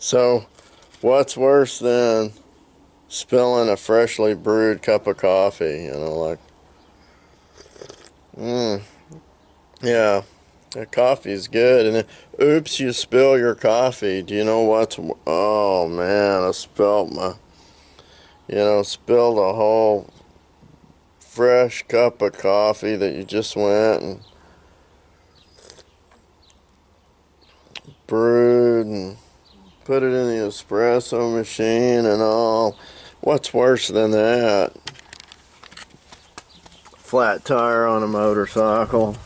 So, what's worse than spilling a freshly brewed cup of coffee? Yeah, that coffee's good. And then, oops, you spill your coffee. Do you know what's? Oh man, I spilled spilled a whole fresh cup of coffee that you just went and brewed and put it in the espresso machine and all. What's worse than that? Flat tire on a motorcycle.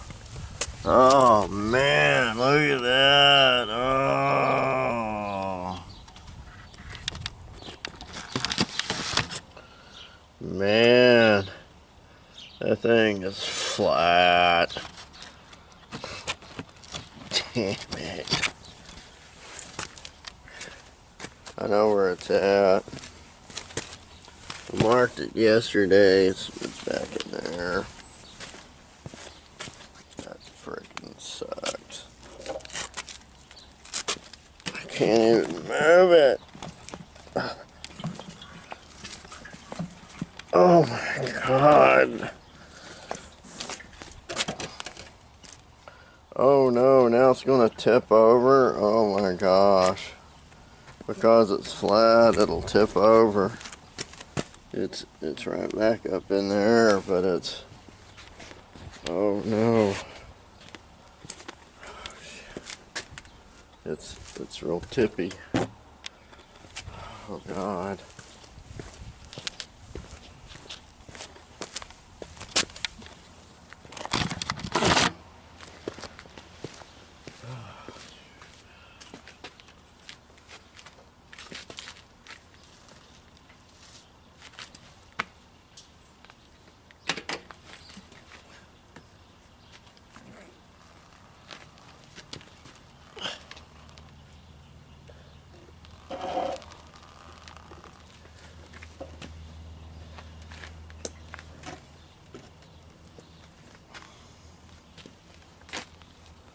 Oh man, look at that. Oh man, that thing is flat. Damn it. I know where it's at. I marked it yesterday. It's back in there. That freaking sucks. I can't even move it. Oh my god. Oh no, now it's gonna tip over. Oh my gosh. Because it's flat, it'll tip over. It's right back up in there, but it's, oh no. It's real tippy. Oh god.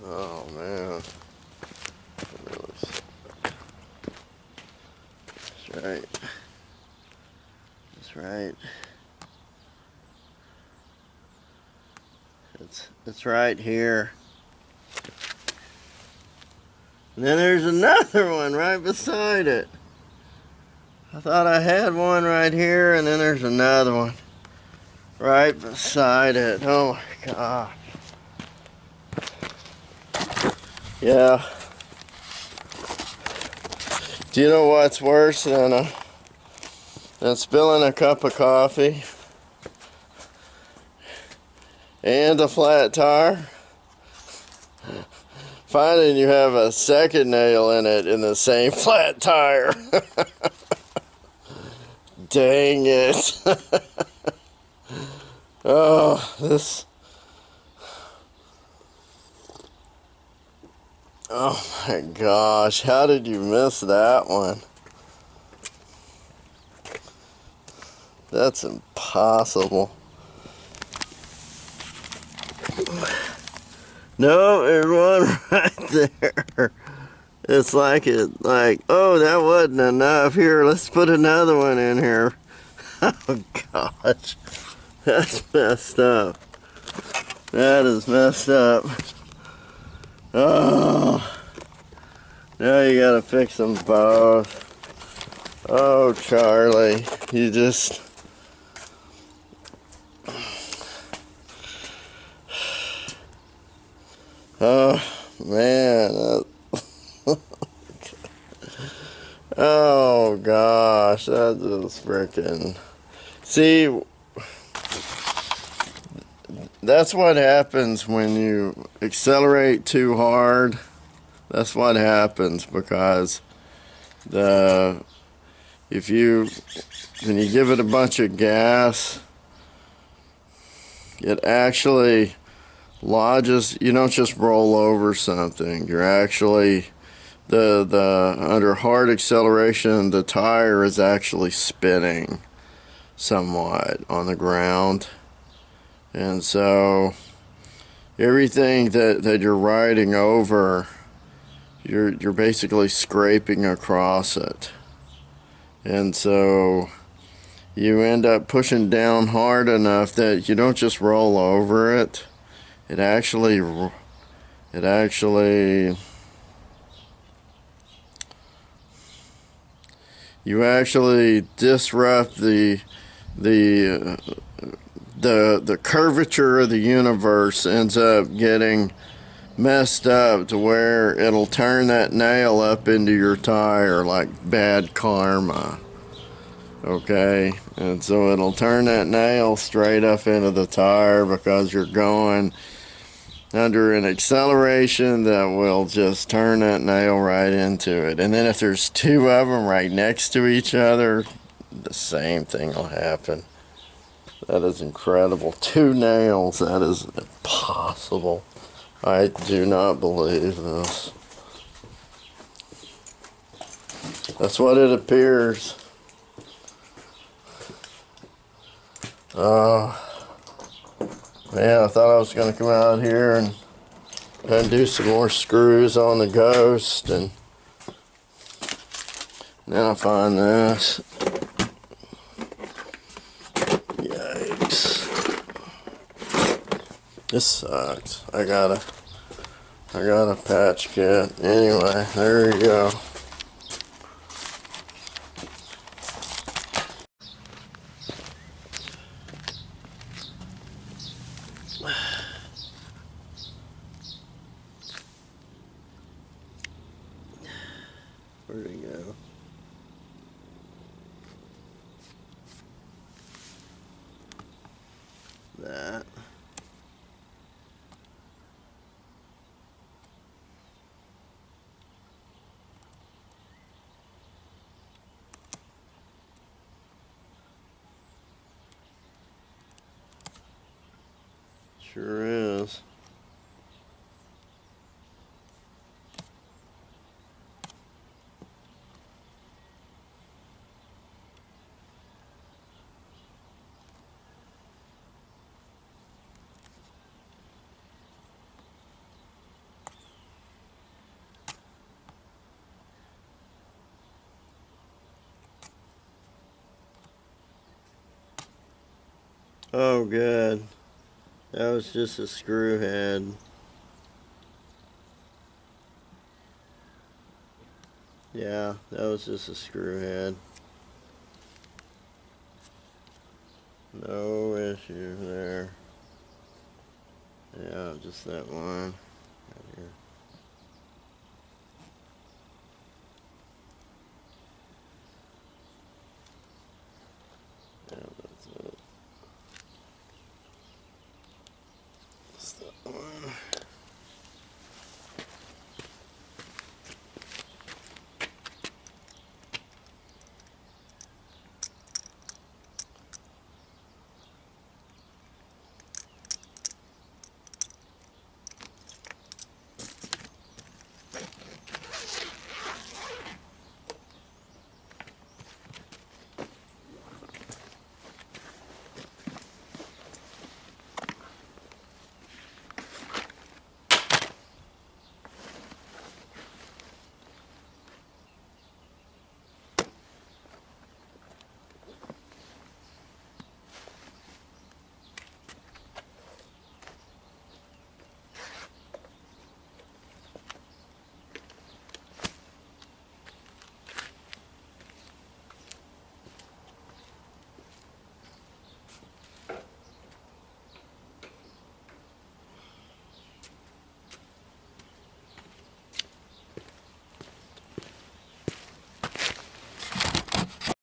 Oh man. That's right. That's right. It's right here. And then there's another one right beside it. I thought I had one right here, and then there's another one right beside it. Oh my god. Yeah. Do you know what's worse than spilling a cup of coffee and a flat tire? Finding you have a second nail in it in the same flat tire. Dang it. Oh, this. Oh my gosh, how did you miss that one? That's impossible. No, there's one right there. It's like oh, that wasn't enough. Here, let's put another one in here. Oh gosh, that's messed up. That is messed up. Oh, now you gotta fix them both. Oh, Charlie, you just... Oh, man. Oh, gosh, that just freaking... See, that's what happens when you accelerate too hard. That's what happens because when you give it a bunch of gas, it actually lodges. You don't just roll over something. You're actually under hard acceleration, the tire is actually spinning somewhat on the ground, and so everything that you're riding over, you're basically scraping across it. And so you end up pushing down hard enough that you don't just roll over it. It actually you actually disrupt the the curvature of the universe ends up getting messed up to where it'll turn that nail up into your tire like bad karma. Okay, and so it'll turn that nail straight up into the tire because you're going under an acceleration that will just turn that nail right into it. And then if there's two of them right next to each other, the same thing will happen. That is incredible. Two nails, that is impossible. I do not believe this. That's what it appears. Man, I thought I was going to come out here and do some more screws on the Ghost, and then I find this. Yikes. This sucks. I got a patch kit. Anyway, there you go. Where'd he go? That. Sure is. Oh, good. That was just a screw head. Yeah, that was just a screw head. No issue there. Yeah, just that one.